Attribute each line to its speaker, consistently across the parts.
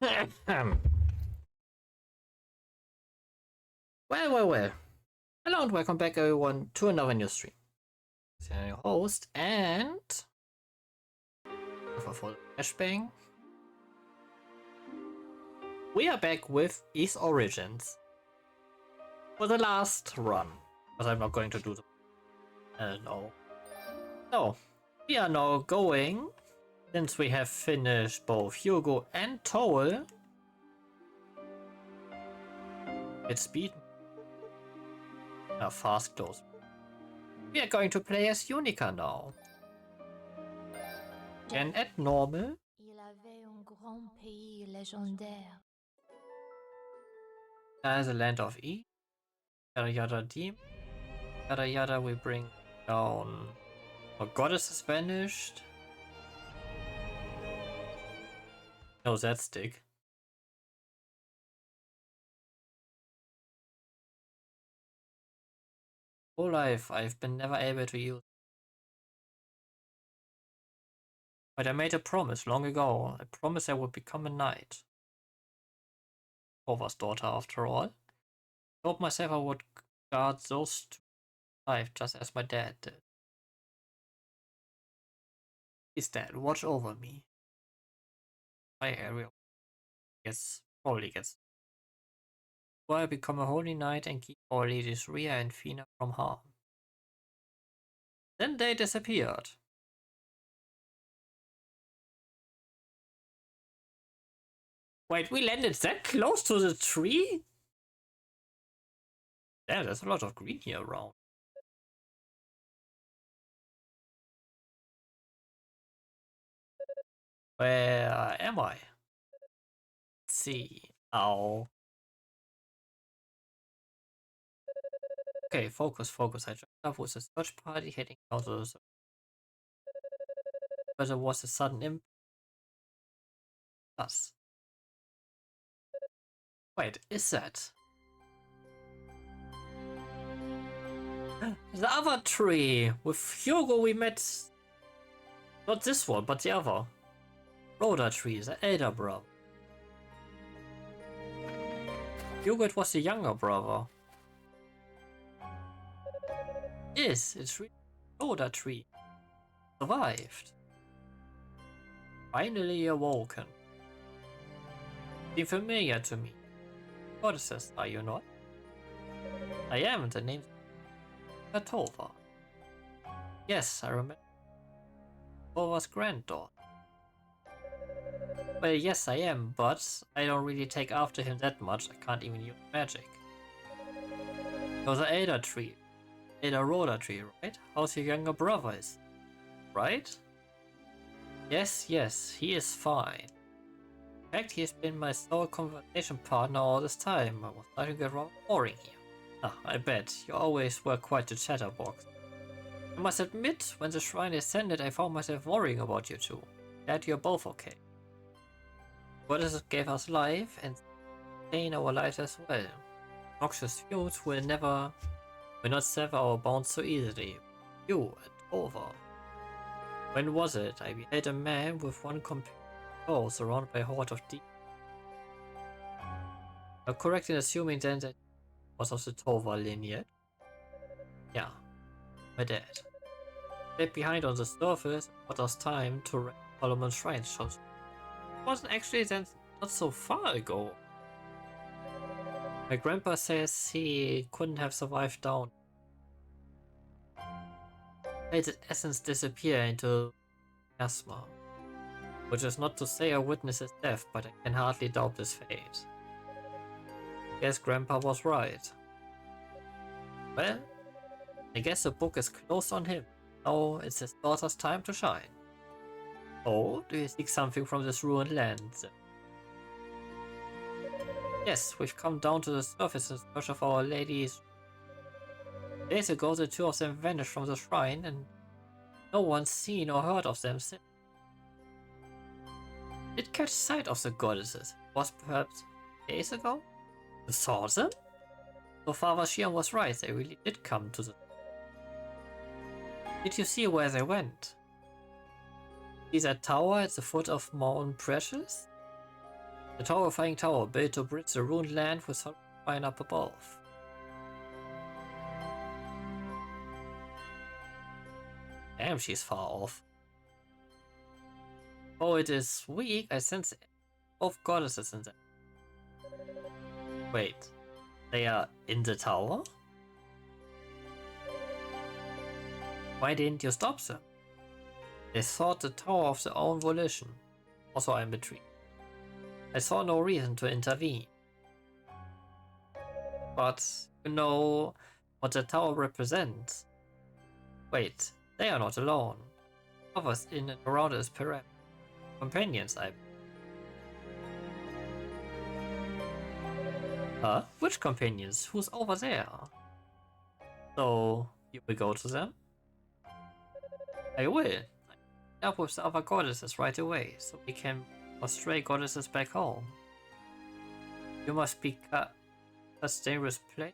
Speaker 1: Well. Hello and welcome back everyone to another new stream. I'm your host and for the flashbang. We are back with East Origins for the last run. But I'm not going to do the no. So we are now going, since we have finished both Hugo and Toll. It's speed. Fast close. We are going to play as Yunica now. And at normal.
Speaker 2: Il avait un grand pays légendaire.
Speaker 1: That is the land of E. Yada yada team. Yada yada, we bring down. Oh, goddess is vanished. No, that stick. Whole life I've been never able to use. But I made a promise long ago. I promised I would become a knight. Over's daughter, after all. I told myself I would guard those two alive just as my dad did. His dad, watch over me. My area probably gets. Will I become a holy knight and keep our ladies Ria and Fina from harm? Then they disappeared. Wait, we landed that close to the tree? Damn, there's a lot of green here around. Where am I? Let's see. Ow. Okay, focus. I jumped up with a search party heading out of the. But there was a sudden impact. Us. Wait, is that? The other tree! With Hugo we met. Not this one, but the other. Rhoda tree, the elder brother. Hugo was the younger brother. Yes, it's really Rhoda tree. Survived. Finally awoken. Seem familiar to me. Goddesses, are you not? I am, the name Tova. Yes, I remember. Tova's granddaughter. Well, yes, I am, but I don't really take after him that much. I can't even use magic. So the Elder Tree. Elder Rhoda Tree, right? How's your younger brother is? Right? Yes, he is fine. In fact, he has been my sole conversation partner all this time. I was starting to get rather boring here. Ah, I bet. You always were quite a chatterbox. I must admit, when the shrine ascended, I found myself worrying about you two. Glad you're both okay. Goddesses gave us life and sustain our lives as well. Noxious feuds will not sever our bonds so easily. You and over. When was it? I beheld a man with one complete soul surrounded by a horde of demons. Am I correct in assuming then that was of the Tova lineage? Yeah, my dad. Left behind on the surface, what was time to wreck Solomon's shrine shows. It wasn't actually then not so far ago. My grandpa says he couldn't have survived down. Made its essence disappear into asthma. Which is not to say I witnessed his death, but I can hardly doubt his fate. Guess grandpa was right. Well, I guess the book is closed on him. Now it's his daughter's time to shine. Oh, do you seek something from this ruined land? Yes, we've come down to the surface in search of our ladies. Days ago, the two of them vanished from the shrine, and no one's seen or heard of them since. Did catch sight of the goddesses. Was perhaps days ago? You saw them? So Father Shion was right, they really did come to the... Did you see where they went? See that tower at the foot of Mount Precious? The terrifying tower built to bridge the ruined land with solid fire up above. Damn, she's far off. Oh, it is weak. I sense both goddesses in there. Wait, they are in the tower? Why didn't you stop them? They sought the tower of their own volition. Also, I'm intrigued. I saw no reason to intervene. But you know what the tower represents. Wait, they are not alone. Others in and around us perhaps. Companions, I... Huh? Which companions? Who's over there? So, you will go to them? I will. Up with the other goddesses right away, so we can stray goddesses back home. You must be a dangerous place.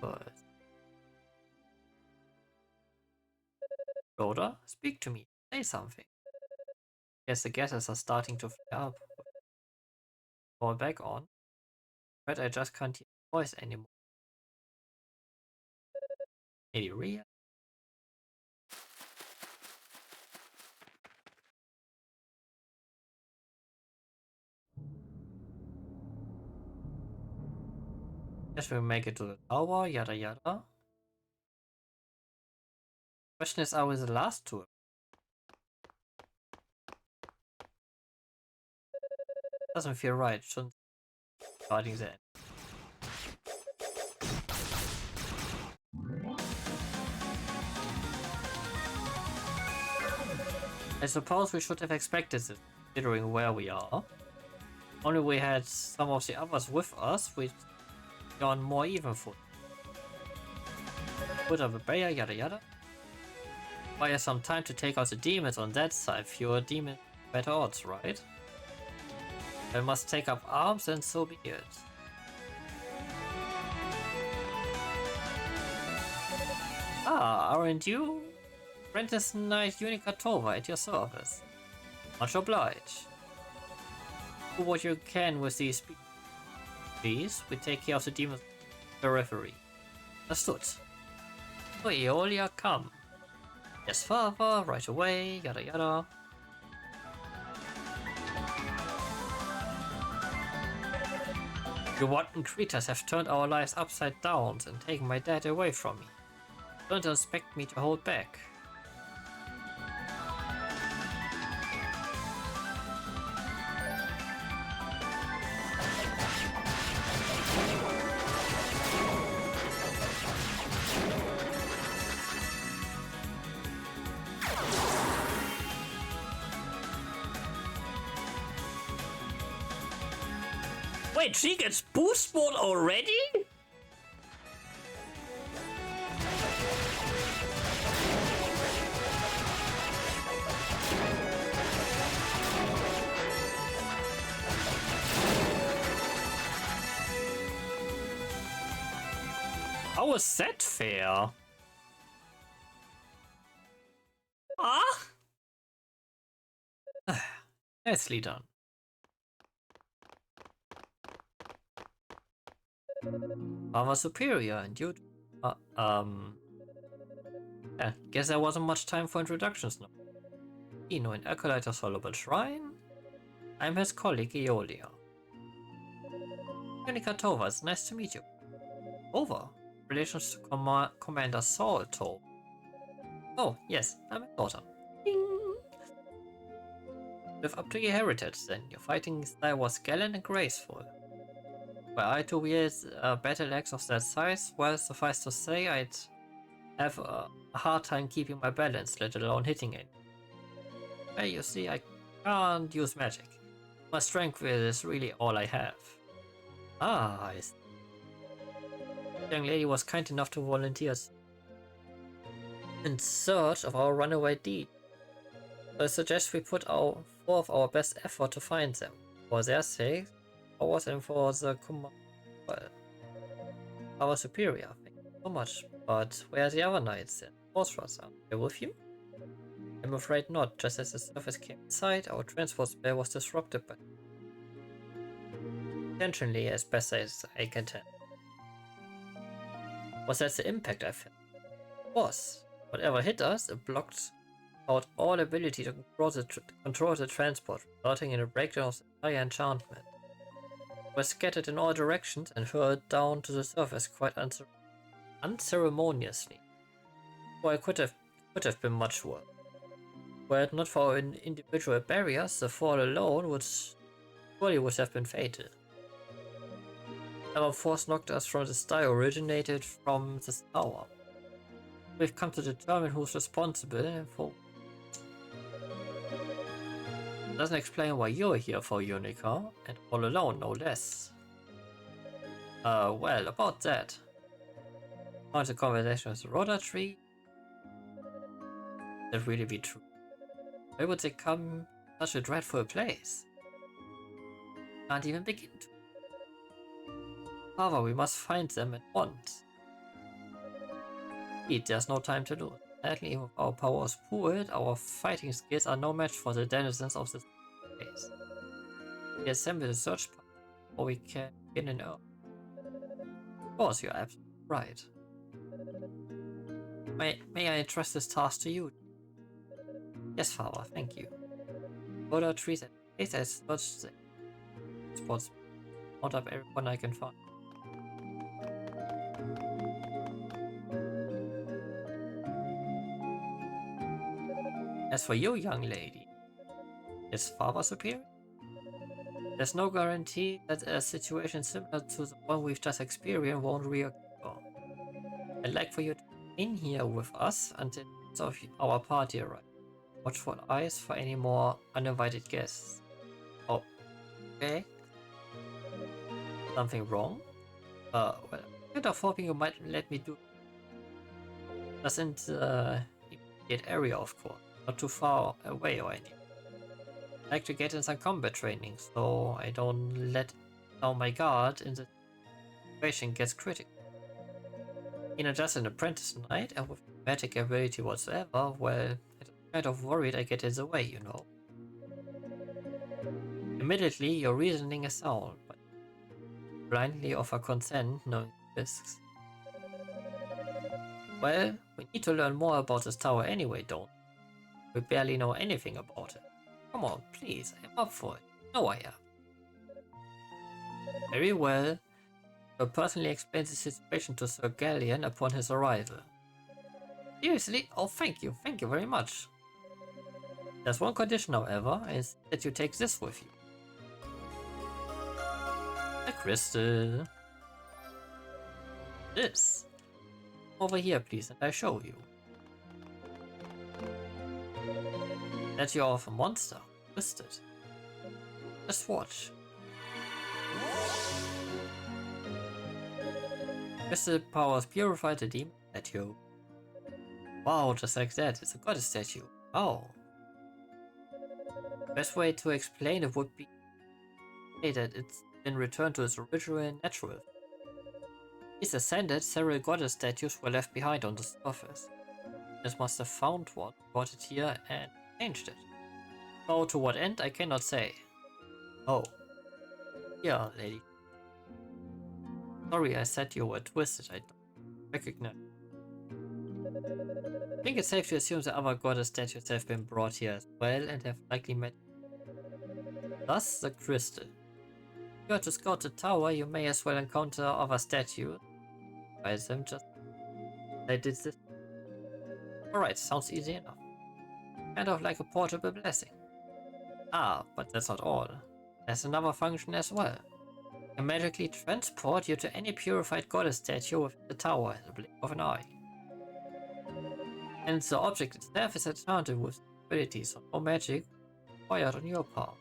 Speaker 1: But... Rhoda, speak to me. Say something. Guess the gases are starting to flare up. Fall back on. But I just can't hear your voice anymore. Maybe real? Guess we'll make it to the tower, yada yada. Question is, are we the last two? Doesn't feel right, shouldn't starting the end. I suppose we should have expected this, considering where we are. Only we had some of the others with us, we'd gone more even foot. Put up a barrier, yada yada. Require some time to take out the demons on that side. Fewer demons, better odds, right? I must take up arms and so be it. Ah, aren't you? Apprentice Knight Yunica Tova at your service. Much obliged. Do what you can with these people. Please, we take care of the demons periphery. Understood. So Aeolia, come. Yes, father, right away, yada yada. You wanton creatures have turned our lives upside down and taken my dad away from me. Don't expect me to hold back. Wait, she gets boost mode already? How is that fair? Ah? Nicely done. Power superior, and you... yeah, guess there wasn't much time for introductions now. You know, an acolyte of Soluble Shrine? I'm his colleague, Aeolia. Yunica Tova, it's nice to meet you. Over. Relations to Commander Saul Tova. Oh, yes, I'm his daughter. Ding! Live up to your heritage, then. Your fighting style was gallant and graceful. Were I to wield a battle axe of that size, well, suffice to say, I'd have a hard time keeping my balance, let alone hitting it. Hey, you see, I can't use magic. My strength is really all I have. Ah, I see. The young lady was kind enough to volunteer in search of our runaway deed. So I suggest we put forth our best effort to find them. For their sake, ours and for the our superior. Thank you so much. But where are the other knights then? Sorcerers, are they with you? I I'm afraid not. Just as the surface came inside, our transport spell was disrupted by intentionally, as best as I can tell. Was that the impact I felt? It was. Whatever hit us, it blocked out all ability to control the transport, resulting in a breakdown of the entire enchantment. We were scattered in all directions and hurled down to the surface quite unceremoniously. Or it could have been much worse. Were it not for our individual barriers, the fall alone would have been fatal. Our force knocked us from the sky originated from this tower. We've come to determine who's responsible for. Doesn't explain why you're here for Yunica, and all alone, no less. Well, about that. Found the conversation with the Rhoda tree. That really be true? Why would they come to such a dreadful place? Can't even begin to. However, we must find them at once. Indeed, there's no time to lose. Sadly, with our powers pooled, our fighting skills are no match for the denizens of this place. We assemble the search party, or we can begin an earth. Of course, you're absolutely right. May I entrust this task to you? Yes, Father, thank you. Other trees at least I searched the spots, count up everyone I can find. As for you, young lady, is Father superior? There's no guarantee that a situation similar to the one we've just experienced won't reoccur. I'd like for you to be in here with us until the rest of our party arrives. Watchful eyes for any more uninvited guests. Oh, okay. Something wrong? Well, I'm kind of hoping you might let me do it. Just in the immediate area, of course. Not too far away or anything. I'd like to get in some combat training, so I don't let down my guard in the situation gets critical. Just an apprentice knight and with no magic ability whatsoever, well, I'm kind of worried I get in the way, you know. Admittedly, your reasoning is sound, but blindly offer consent knowing the risks. Well, we need to learn more about this tower anyway, don't we? We barely know anything about it. Come on, please, I'm up for it. No, I am. Very well. I'll personally explain the situation to Sir Galleon upon his arrival. Seriously? Oh, thank you very much. There's one condition, however, is that you take this with you. A crystal. This. Over here, please, and I show you. That you're of a monster. Twisted. Just watch. Crystal powers purify the demon statue. Wow, just like that. It's a goddess statue. Oh. Best way to explain it would be that it's been returned to its original natural. These ascended, several goddess statues were left behind on the surface. This must have found one, brought it here, and changed it. So to what end, I cannot say. Oh. Yeah, lady. Sorry, I said you were twisted. I don't recognize. I think it's safe to assume the other goddess statues have been brought here as well and have likely met. Thus, the crystal. If you are to scout the tower, you may as well encounter other statues. Try them just. I did this. Alright, sounds easy enough. Kind of like a portable blessing. Ah, but that's not all. There's another function as well. It can magically transport you to any purified goddess statue within the tower in the blink of an eye. And the object itself is enchanted with abilities, so no magic required on your part.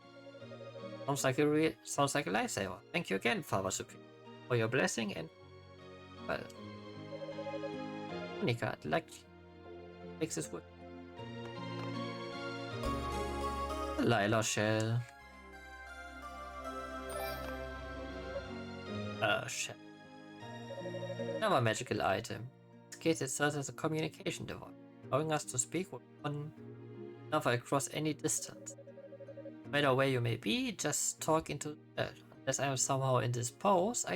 Speaker 1: Sounds like a lifesaver. Thank you again, Father Superior, for your blessing and well. Yunica, I'd like to fix this with Lila shell. Shell. Another magical item. In this case, it serves as a communication device, allowing us to speak with one never across any distance. No matter where you may be, just talk into the chat. Unless I am somehow indisposed,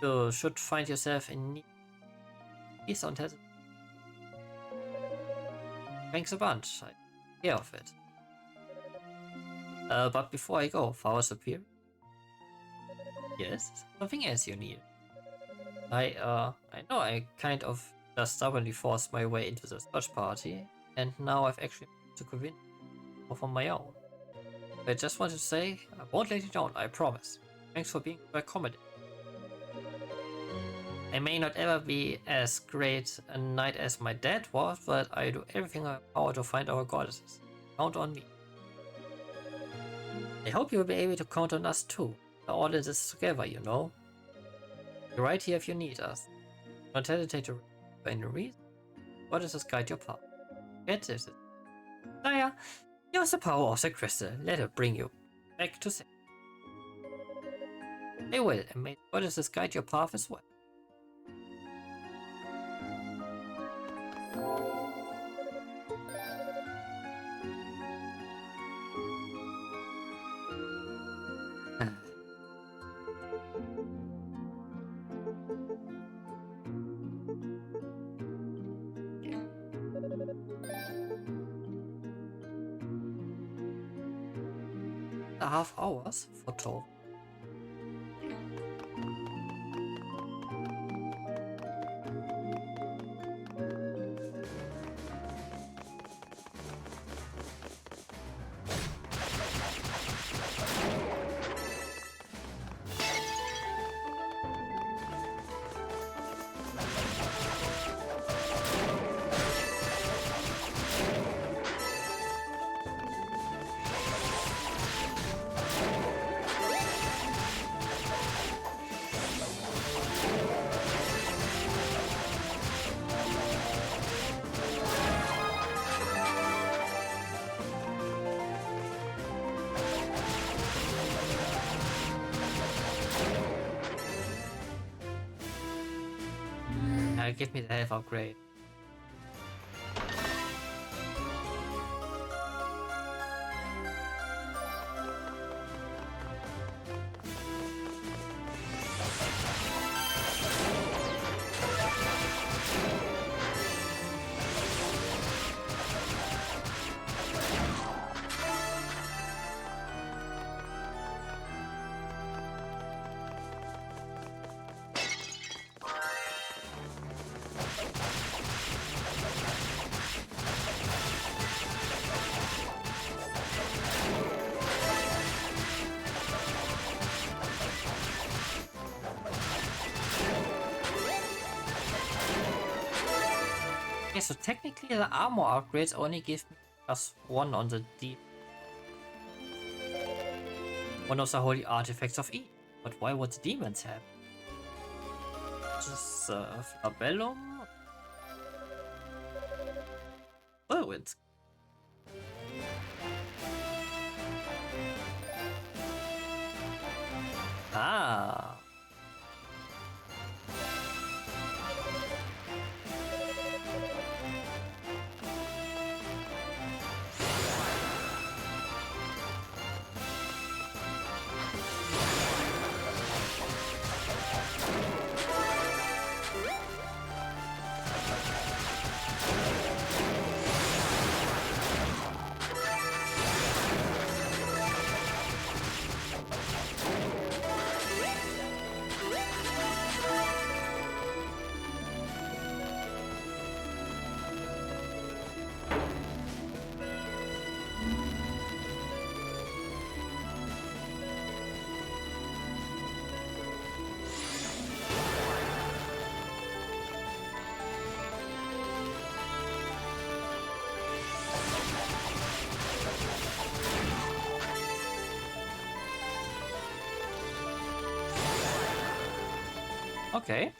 Speaker 1: you should find yourself in need. Please don't hesitate. Thanks a bunch. I take care of it. But before I go, Power Superior? Yes? Something else you need. I know I kind of just stubbornly forced my way into the search party, and now I've actually managed to convince you on my own. I just wanted to say, I won't let you down, I promise. Thanks for being so accommodating. I may not ever be as great a knight as my dad was, but I do everything in my power to find our goddesses. Count on me. I hope you'll be able to count on us too. We're all in this together, you know. You're right here if you need us. Don't hesitate to for any reason. Goddesses guide your path. Get this. Sire, use the power of the crystal. Let it bring you back to safety. They will, and may goddesses guide your path as well. Half hours for total. Give me the health upgrade. So technically the armor upgrades only give me +1 on the D. One of the holy artifacts of E. But why would the demons have? Just Flabellum? Whirlwind. Ah. Okay.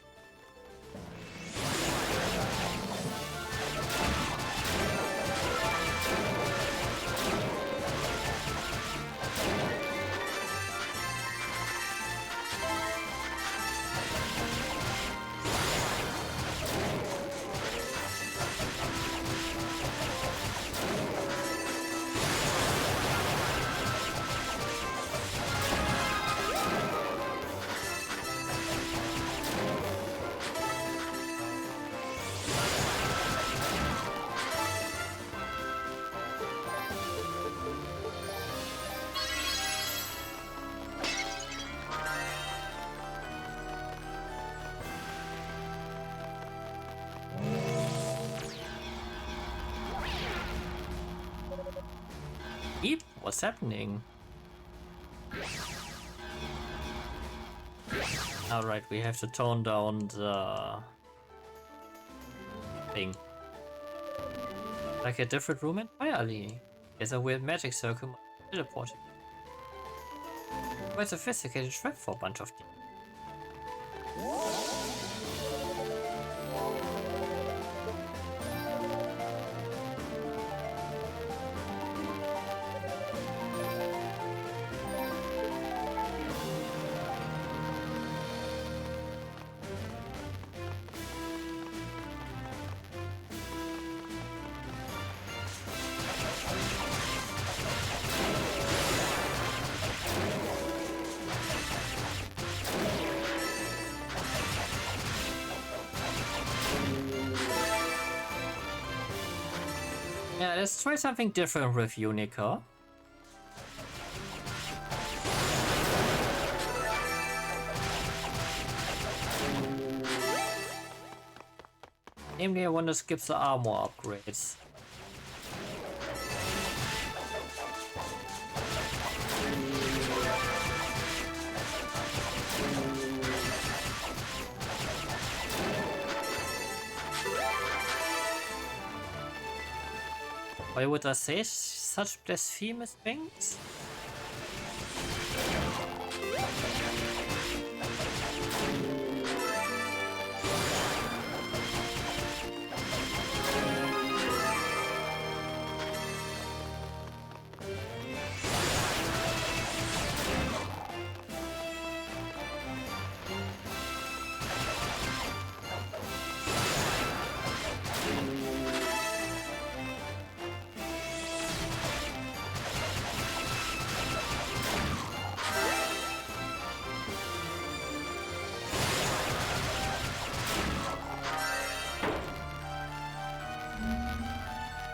Speaker 1: What's happening? Alright, we have to tone down the thing. Like a different room entirely. There's a weird magic circle teleporting. Quite sophisticated trap for a bunch of demons. Yeah, let's try something different with Yunica. Namely, I want to skip the armor upgrades. Why would I say such blasphemous things?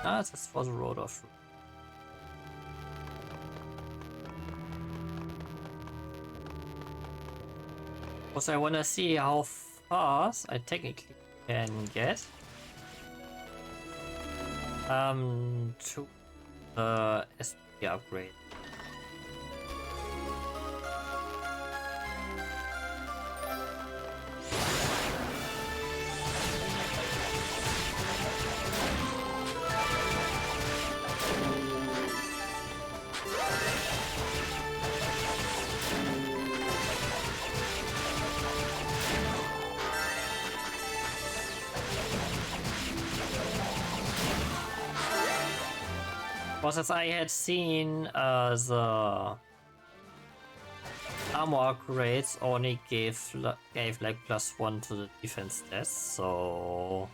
Speaker 1: Ah, this was a road off. Because I want to see how fast I technically can get to the SP upgrade. Was as I had seen the armor upgrades only gave like +1 to the defense stats, so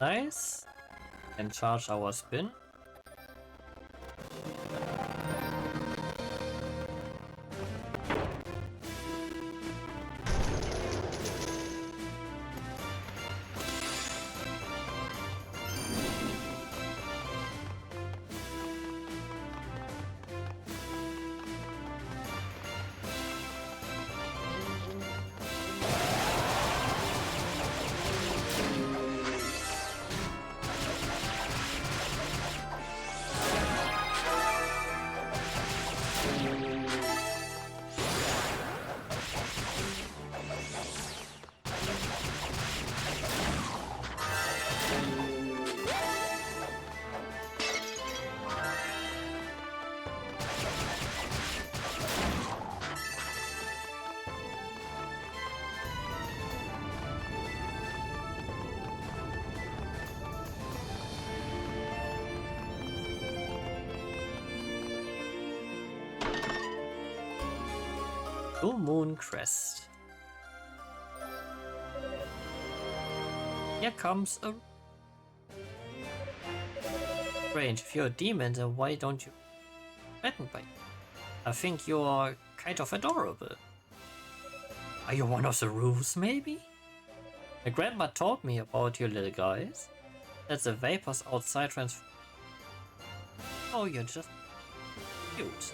Speaker 1: nice. And charge our spin. Blue Moon Crest. Here comes a... Strange, if you're a demon, then why don't you threatened by you? I think you're kind of adorable. Are you one of the rules, maybe? My grandma told me about you little guys. That the vapors outside transform. Oh, you're just cute.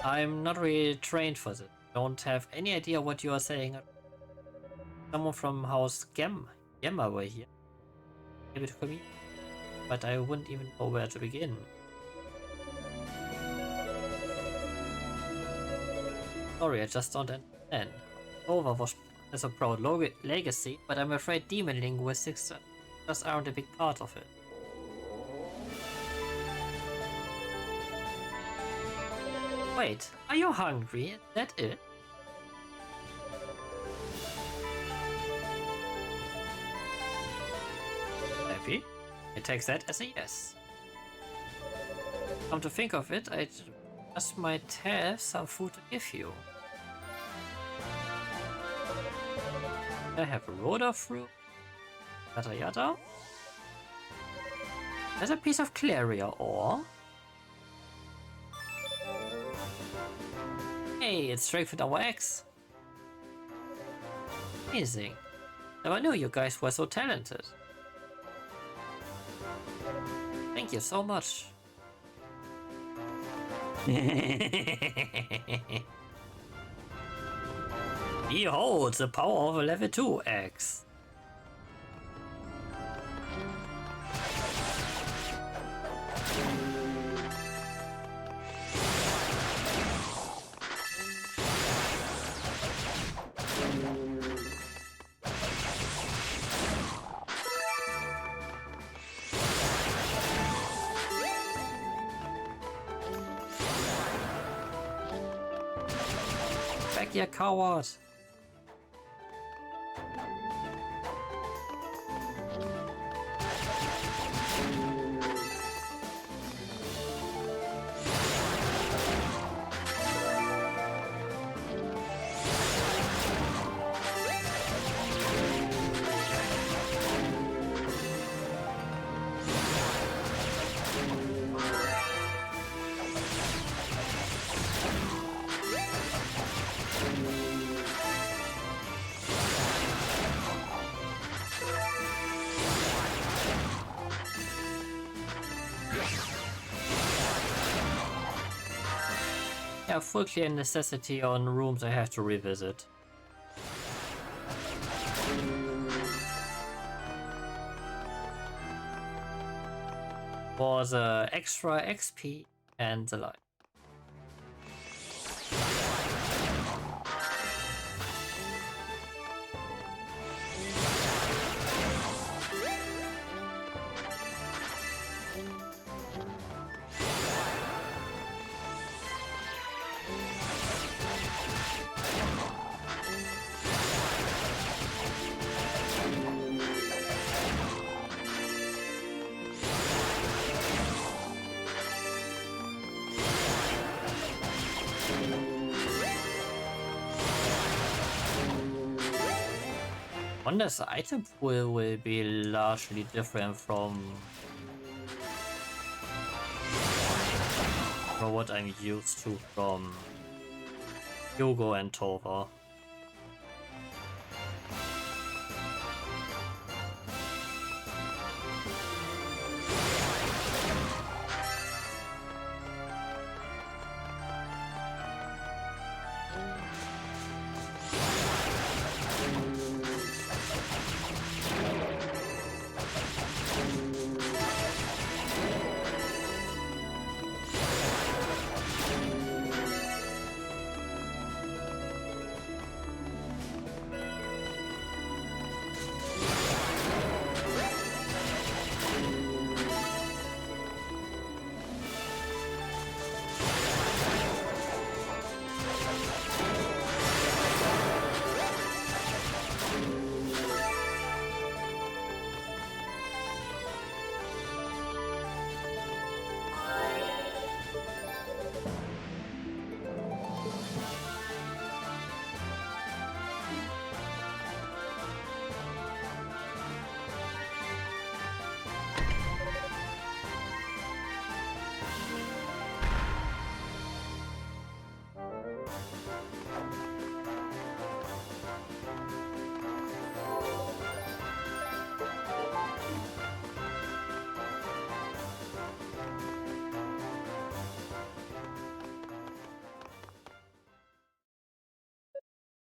Speaker 1: I'm not really trained for this. Don't have any idea what you are saying. Someone from House Gemma were here. Maybe to come, but I wouldn't even know where to begin. Sorry, I just don't understand. Nova has a proud legacy, but I'm afraid demon linguistics just aren't a big part of it. Wait, are you hungry? Is that it? Happy? I take that as a yes. Come to think of it, I just might have some food to give you. I have a rhoda fruit. Yada yada. There's a piece of Claria ore. Hey, it strengthened our axe. Amazing. Never knew you guys were so talented. Thank you so much. Behold the power of a level 2 axe. Back, you coward! Yeah, full clear necessity on rooms I have to revisit. For the extra XP and the like. Wonders the item pool will be largely different from what I'm used to from Hugo and Tova.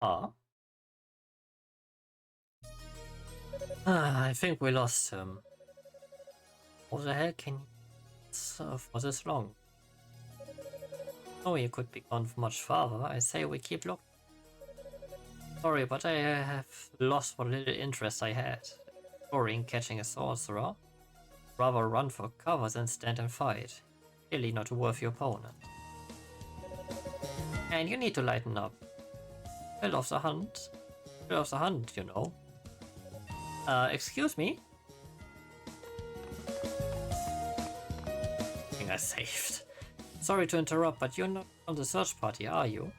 Speaker 1: Ah. I think we lost him. How the hell can you serve for this long? Oh, you could be gone much farther. I say we keep looking. Sorry, but I have lost what little interest I had. Exploring, catching a sorcerer. Rather run for cover than stand and fight. Clearly not worth your opponent. And you need to lighten up. Thrill of the hunt. Thrill of the hunt, you know. Excuse me? I think I saved. Sorry to interrupt, but you're not on the search party, are you?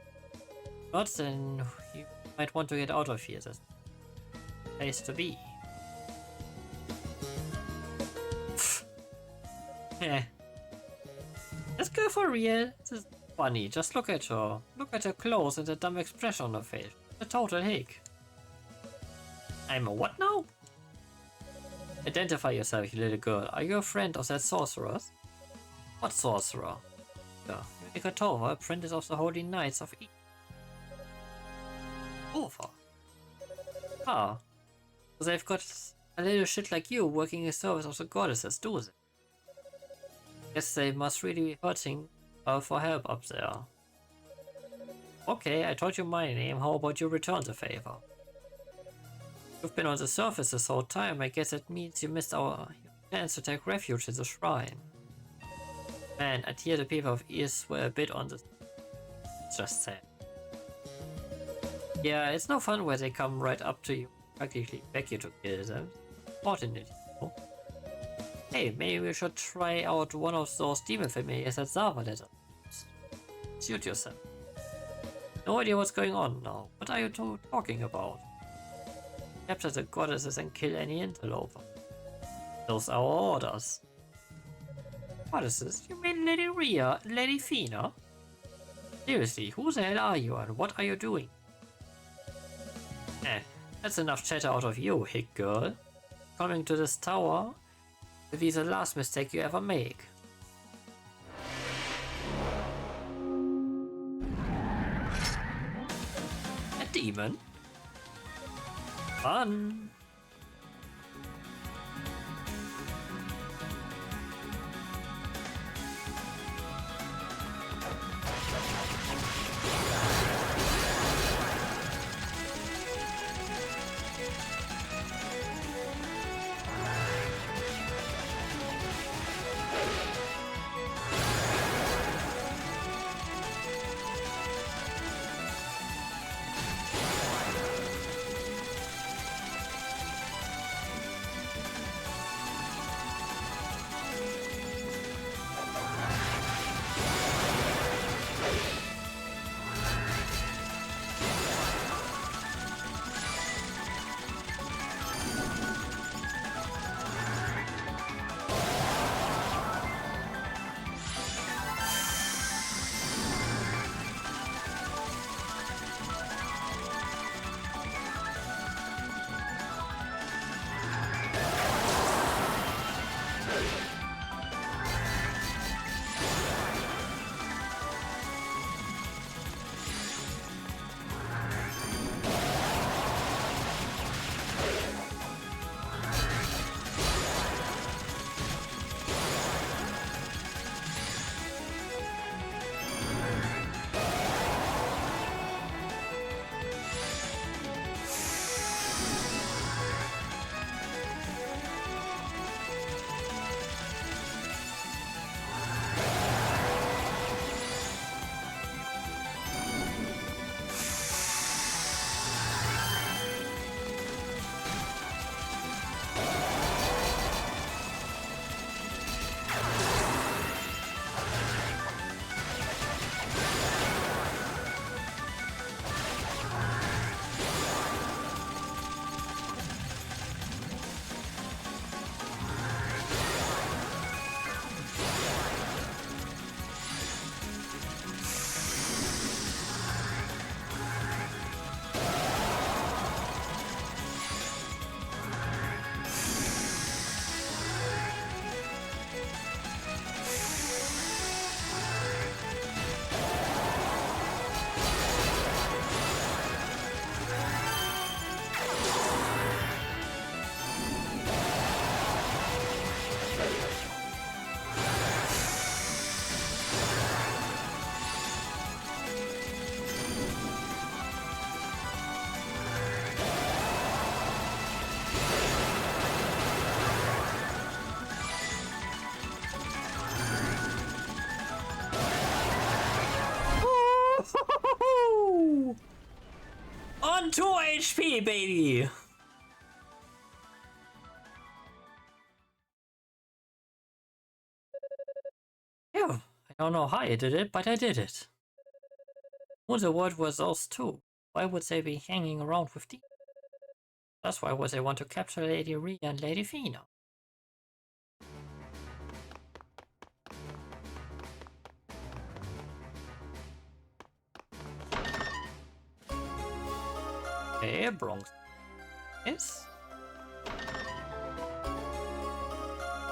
Speaker 1: Not, then you might want to get out of here. That's the place to be. Yeah. Let's go for real. This is funny. Just look at her. Look at her clothes and the dumb expression on her face. A total hick. I'm a what now? Identify yourself, you little girl. Are you a friend of that sorceress? What sorcerer? Yunica Tova, apprentice of the Holy Knights of Over. Ah. So they've got a little shit like you working in service of the goddesses, do they? Guess they must really be hurting for help up there. Okay, I told you my name, how about you return the favor? You've been on the surface this whole time, I guess it means you missed our chance to take refuge in the shrine. Man, I hear the people of East were a bit on the... just saying. Yeah, it's no fun where they come right up to you, practically beg you to kill them. Fortunately, you know. Hey, maybe we should try out one of those demon familiars at Zava let us. Suit yourself. No idea what's going on now. What are you talking about? Capture the goddesses and kill any interloper. Those are our orders. Goddesses? You mean Lady Rhea, Lady Fina? Seriously, who the hell are you and what are you doing? That's enough chatter out of you, hick girl. Coming to this tower will be the last mistake you ever make. A demon? Fun! on 2 HP, baby! Yeah, I don't know how I did it, but I did it. Who the word was those two? Why would they be hanging around with demons? That's why would they want to capture Lady Rhea and Lady Fina? Okay, Bronx. Yes.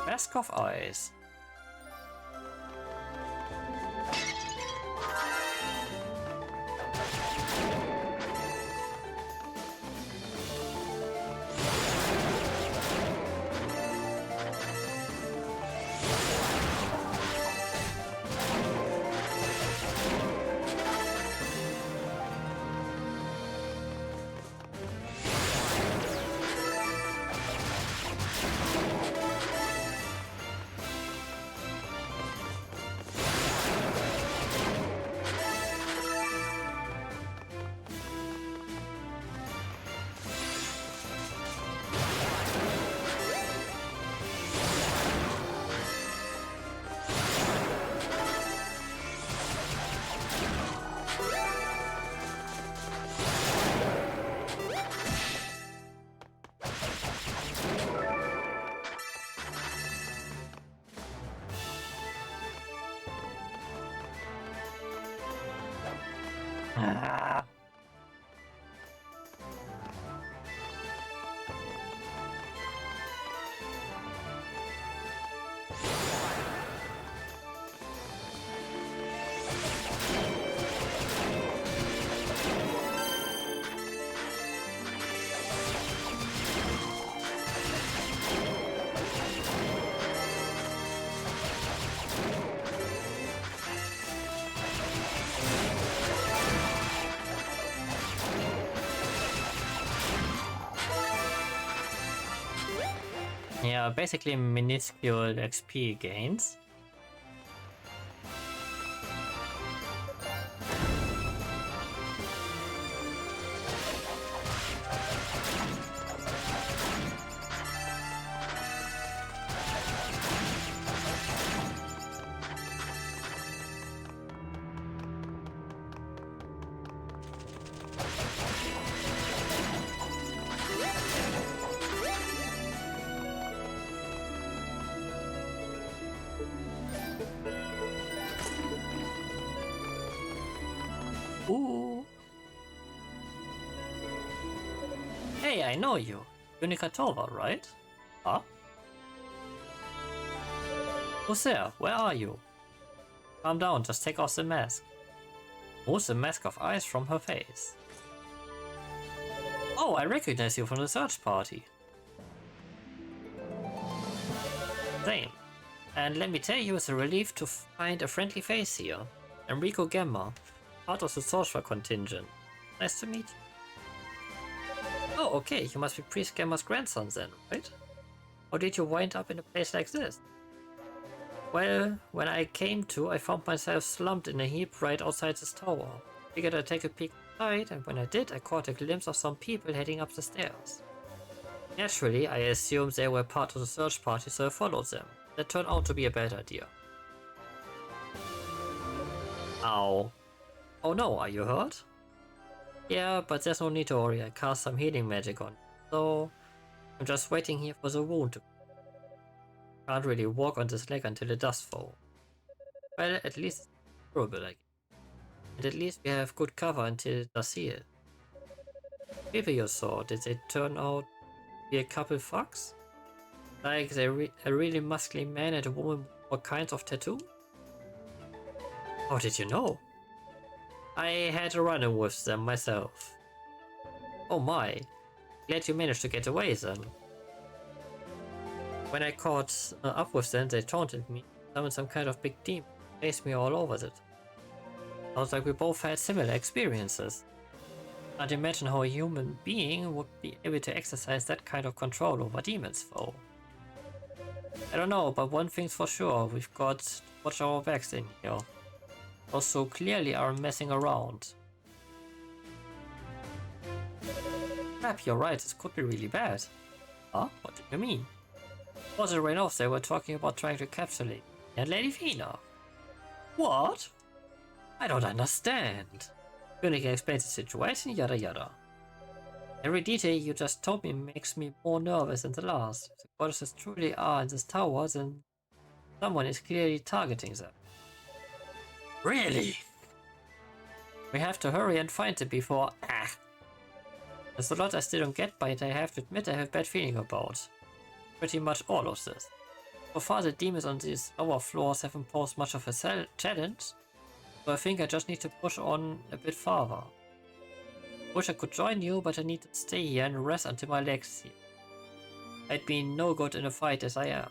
Speaker 1: Mask of Eyes. Ah. Yeah, basically minuscule XP gains. Ooh. Hey, I know you. Yunica Tova, right? Huh? Who's there? Where are you? Calm down, just take off the mask. Remove the mask of eyes from her face. Oh, I recognize you from the search party. Same. And let me tell you, it's a relief to find a friendly face here. Enrico Gemma, part of the Sorcerer contingent. Nice to meet you. Oh, okay, you must be Priest Gemma's grandson then, right? How did you wind up in a place like this? Well, when I came to, I found myself slumped in a heap right outside this tower. Figured I'd take a peek inside, and when I did, I caught a glimpse of some people heading up the stairs. Naturally, I assumed they were part of the search party, so I followed them. That turned out to be a bad idea. Ow. Oh no, are you hurt? Yeah, but there's no need to worry, I cast some healing magic on you, so I'm just waiting here for the wound to... Can't really walk on this leg until it does fall. Well, at least it's durable, I guess. And at least we have good cover until it does heal. People you saw, did they turn out to be a couple fucks? Like a really muscly man and a woman with all kinds of tattoos? How did you know? I had a run-in with them myself. Oh my, glad you managed to get away then. When I caught up with them, they taunted me, summoned some kind of big demon, chased me all over it. Sounds like we both had similar experiences. Can't imagine how a human being would be able to exercise that kind of control over demons though. I don't know, but one thing's for sure, we've got to watch our backs in here. Also clearly aren't messing around. crap, you're right, this could be really bad. Huh? What do you mean? Was it Reynolds they were talking about trying to capture Lady and Lady Fina? What? I don't understand. Yunica explains the situation, yada yada. Every detail you just told me makes me more nervous than the last. If the goddesses truly are in this tower, then someone is clearly targeting them. Really? We have to hurry and find them before... There's a lot I still don't get, but I have to admit I have a bad feeling about pretty much all of this. So far the demons on these lower floors haven't posed much of a challenge, so I think I just need to push on a bit farther. Wish I could join you, but I need to stay here and rest until my legs heal. I'd be no good in a fight as I am.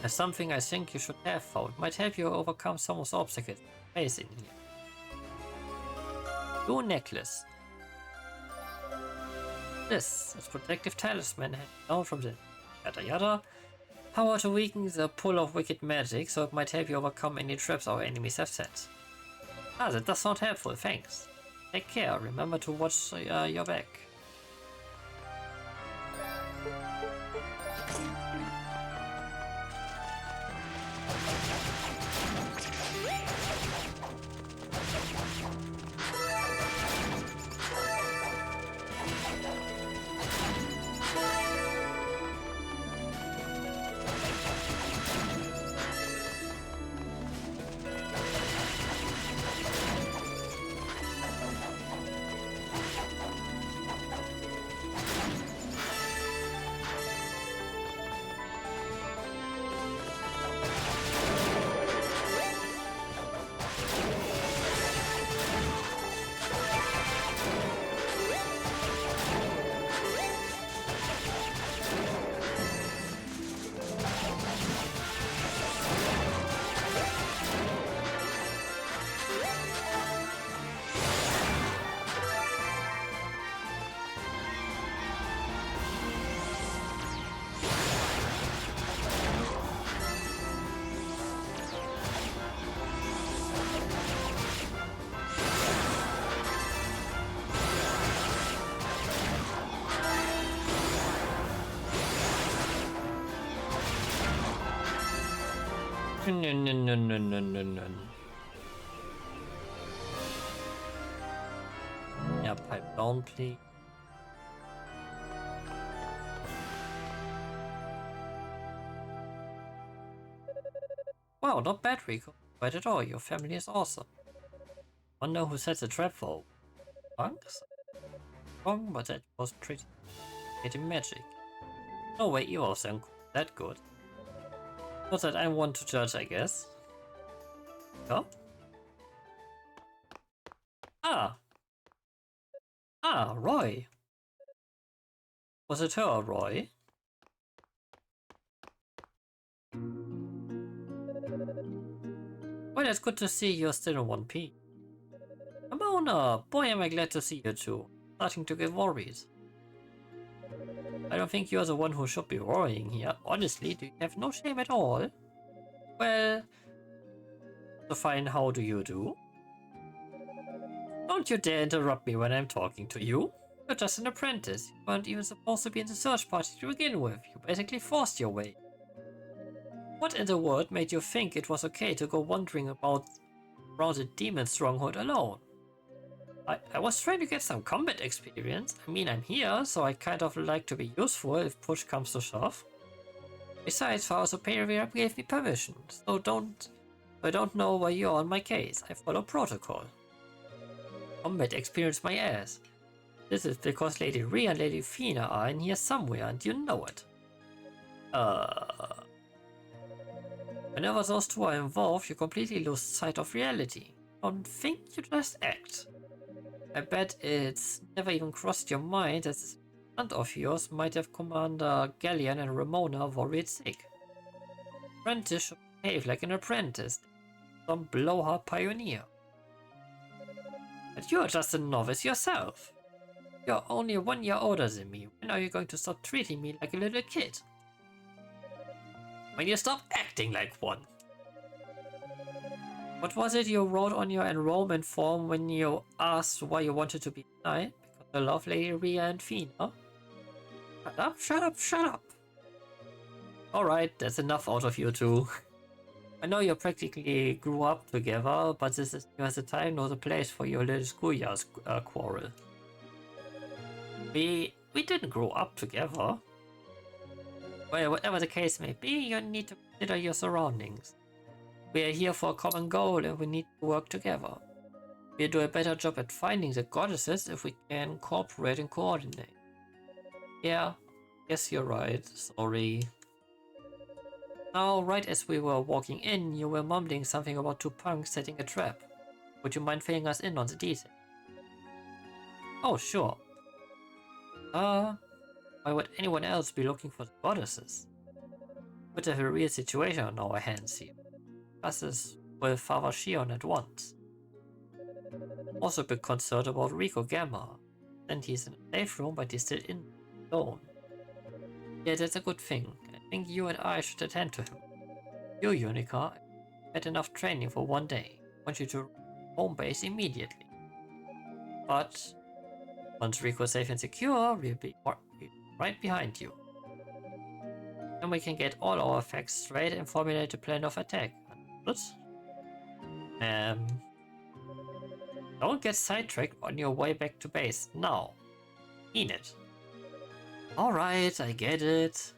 Speaker 1: There's something I think you should have found. Might help you overcome some of the obstacles you're facing here. Your necklace. This is protective talisman handed down from the yada yada. Power to weaken the pull of wicked magic, so it might help you overcome any traps our enemies have set. Ah, that does sound helpful, thanks. Take care, remember to watch your back. No. Yeah, pipe down, please. Wow, not bad, Rico. Quite at all. Your family is awesome. Wonder who set the trap for punks? Wrong, but that was pretty magic. No way either of them that good. Not that I want to judge, I guess. Yeah? Roy. Was it her, Roy? Well, it's good to see you're still in one piece. Ramona, boy am I glad to see you too. Starting to get worried. I don't think you're the one who should be worrying here. Honestly, do you have no shame at all? Well, so fine, how do you do? Don't you dare interrupt me when I'm talking to you. You're just an apprentice. You weren't even supposed to be in the search party to begin with. You basically forced your way. What in the world made you think it was okay to go wandering around the demon stronghold alone? I was trying to get some combat experience. I mean, I'm here, so I kind of like to be useful if push comes to shove. Besides, our superior gave me permission, so I don't know why you're on my case. I follow protocol. Combat experience my ass. This is because Lady Rhea and Lady Fina are in here somewhere, and you know it. Whenever those two are involved, you completely lose sight of reality. Don't think, you just act. I bet it's never even crossed your mind that this aunt of yours might have Commander Galleon and Ramona worried sick. Apprentice should behave like an apprentice, some blowhard pioneer. But you're just a novice yourself. You're only 1 year older than me. When are you going to stop treating me like a little kid? When you stop acting like one. What was it you wrote on your enrollment form when you asked why you wanted to be a knight? Because the lovely Ria and Fina. Shut up, shut up, shut up! Alright, that's enough out of you two. I know you practically grew up together, but this is neither the time nor the place for your little schoolyard quarrel. We didn't grow up together. Well, whatever the case may be, you need to consider your surroundings. We are here for a common goal and we need to work together. We'll do a better job at finding the goddesses if we can cooperate and coordinate. Yeah, yes, you're right, sorry. Now, right as we were walking in, you were mumbling something about two punks setting a trap. Would you mind filling us in on the details? Oh, sure. Why would anyone else be looking for the goddesses? We have a real situation on our hands here. Classes with Father Shion at once. Also a bit concerned about Rico Gamma. And he's in a safe room, but he's still in alone. Yeah, that's a good thing. I think you and I should attend to him. You, Yunica, had enough training for one day. I want you to home base immediately. But once Rico's safe and secure, we'll be right behind you. Then we can get all our facts straight and formulate a plan of attack. Don't get sidetracked on your way back to base now. Mean it. Alright, I get it.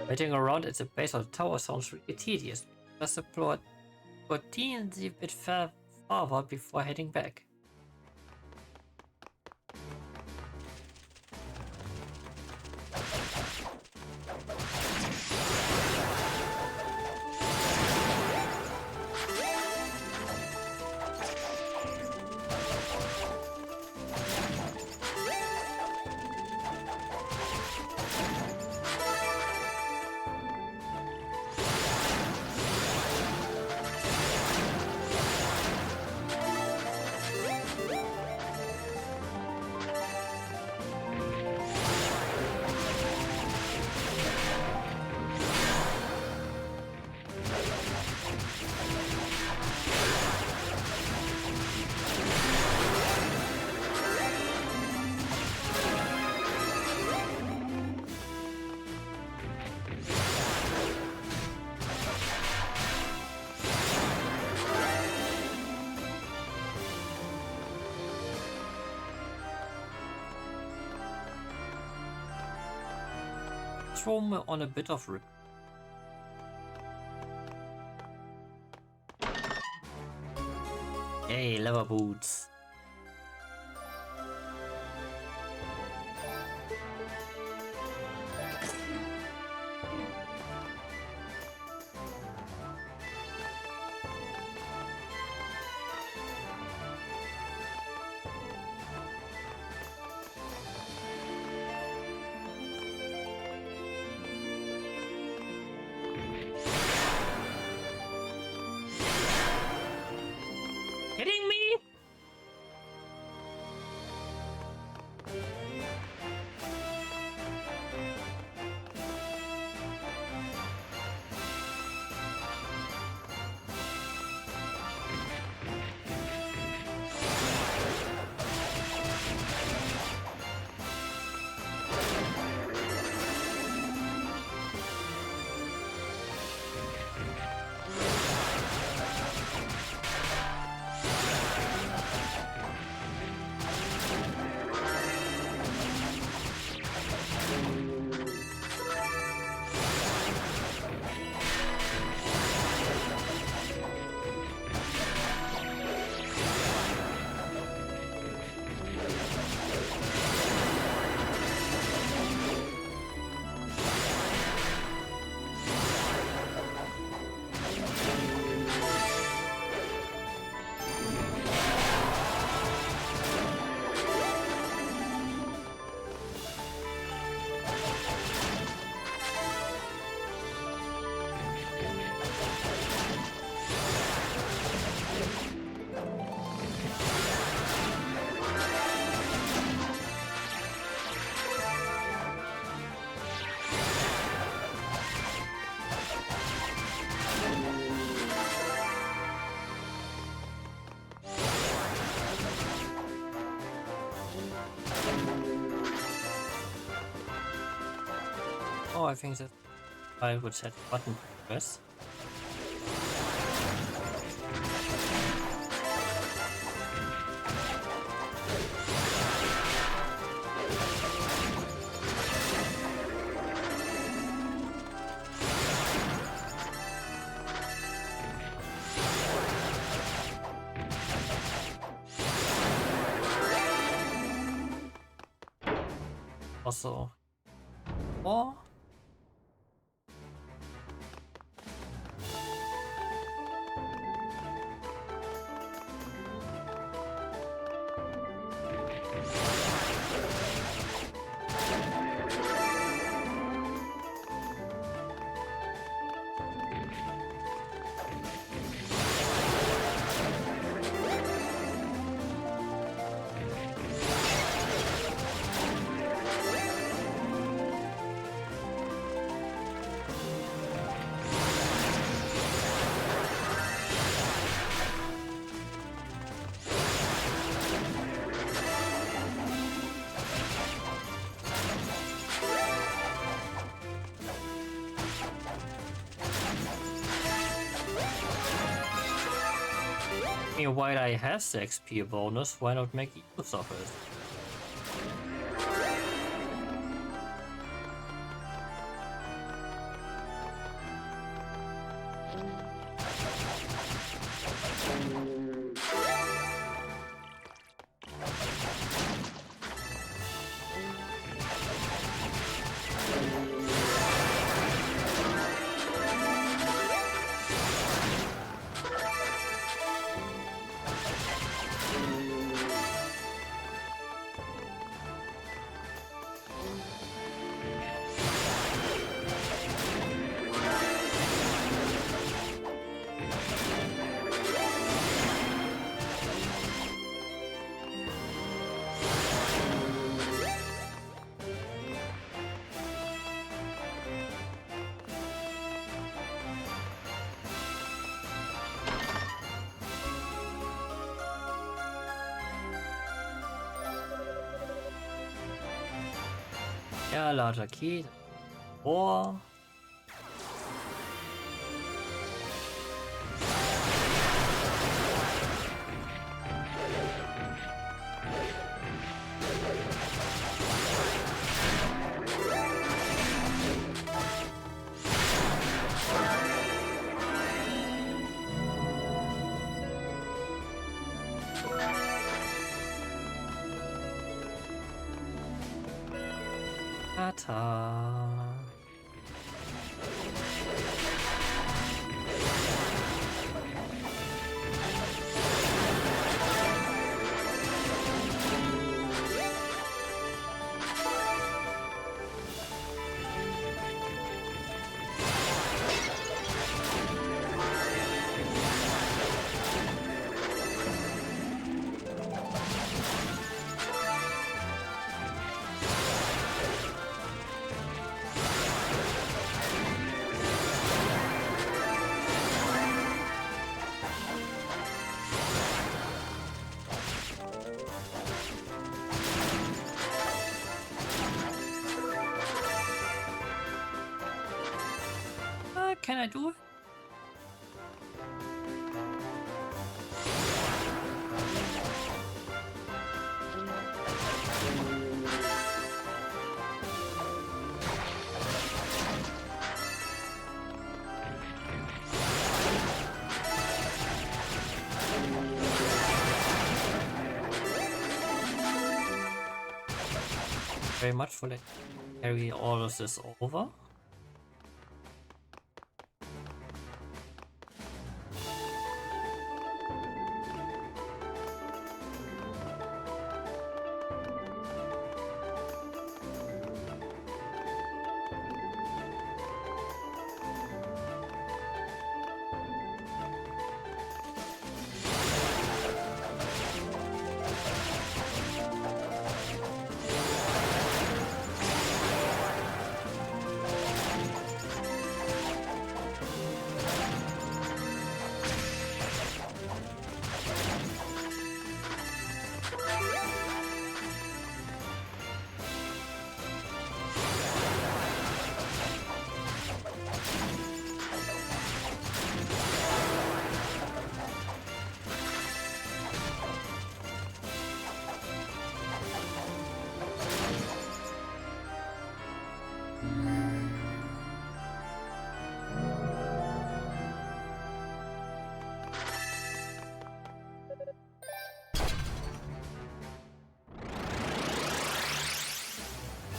Speaker 1: Waiting around at the base of the tower sounds really tedious. Just explore D&D a bit farther before heading back. Throw me on a bit of rip. Hey, leather boots. Kidding me? Oh, I think that I would set button press. Also, or while I have the XP bonus, why not make use of it? Ja, larger key. Or ta. Can I do it? Very much for letting me carry all of this over.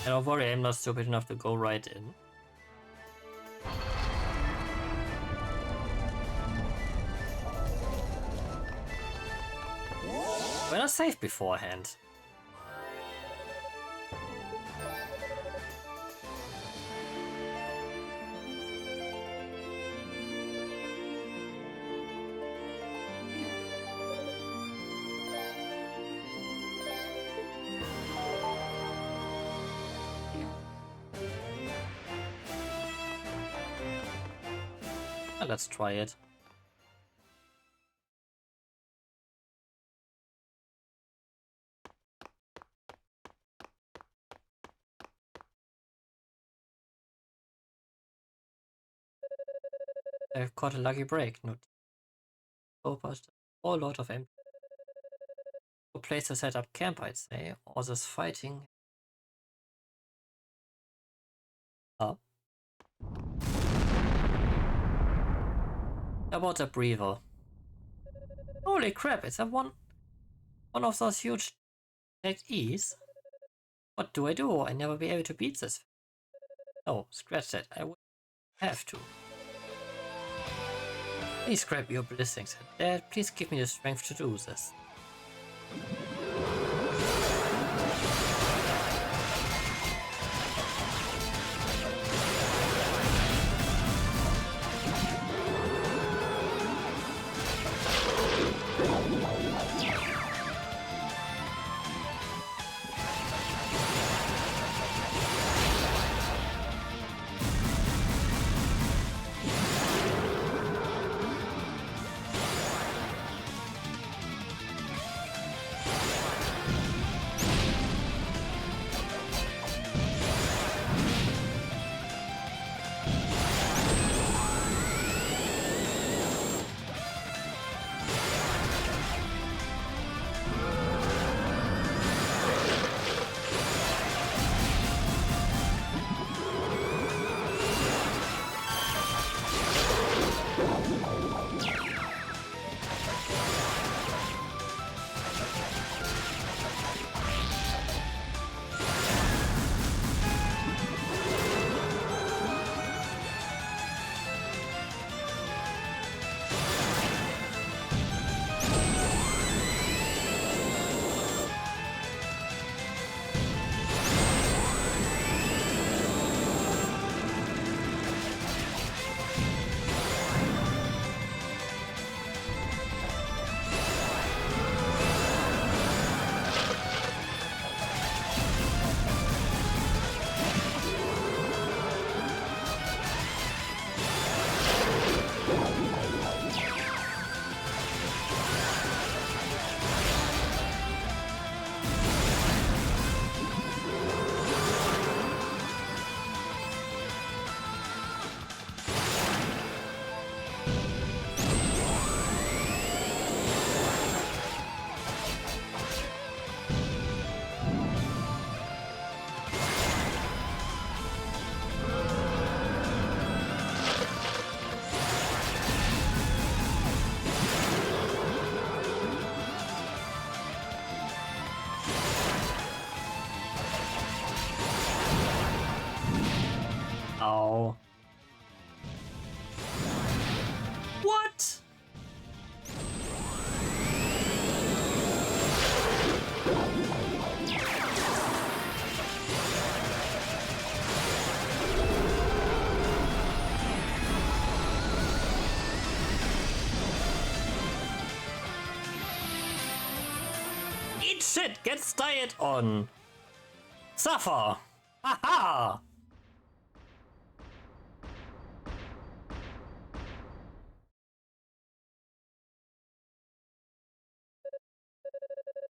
Speaker 1: And don't worry, I'm not stupid enough to go right in. When I saved beforehand. Let's try it. I've caught a lucky break. No. Oh, but a whole lot of empty. No place to set up camp, I'd say. All this fighting. Oh. About a breather. Holy crap, is that one of those huge E's? What do? I never be able to beat this. Oh, scratch that. I would have to. Please grab your blessings. Dad, please give me the strength to do this. Ow. What? Eat shit, gets diet on. Suffer. Haha.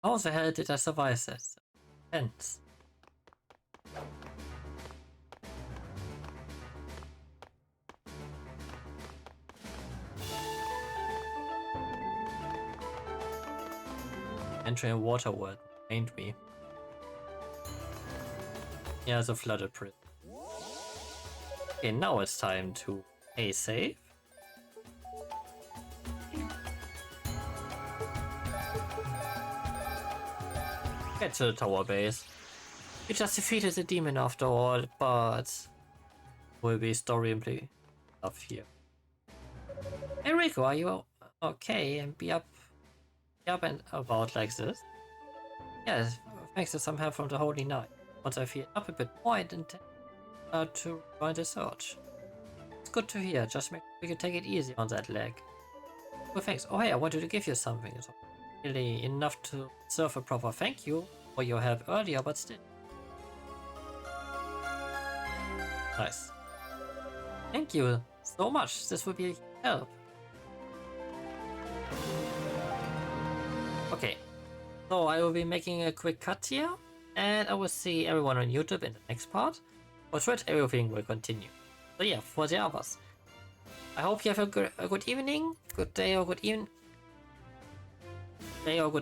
Speaker 1: How the hell did I survive that? Tense. Entering a water world, ain't we? Yeah, the flooded prison. Okay, now it's time to A save. Get to the tower base. You just defeated the demon after all, but will be story and play stuff here. Hey Rico, are you okay and be up and about like this? Yes, thanks to some help from the Holy Knight. Once I feel up a bit more, I intend to join the search. It's good to hear, just make sure we can take it easy on that leg. Well, thanks. Oh hey, I wanted to give you something. It's really enough to serve a proper thank you for your help earlier, but still. Nice. Thank you so much. This will be a help. Okay, so I will be making a quick cut here, and I will see everyone on YouTube in the next part. For Twitch, everything will continue. So yeah, for the others, I hope you have a good evening, good day, or good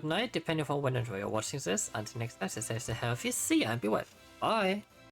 Speaker 1: night, depending on when and where you're watching this. Until next time, stay safe, stay healthy, see you, and be well. Bye.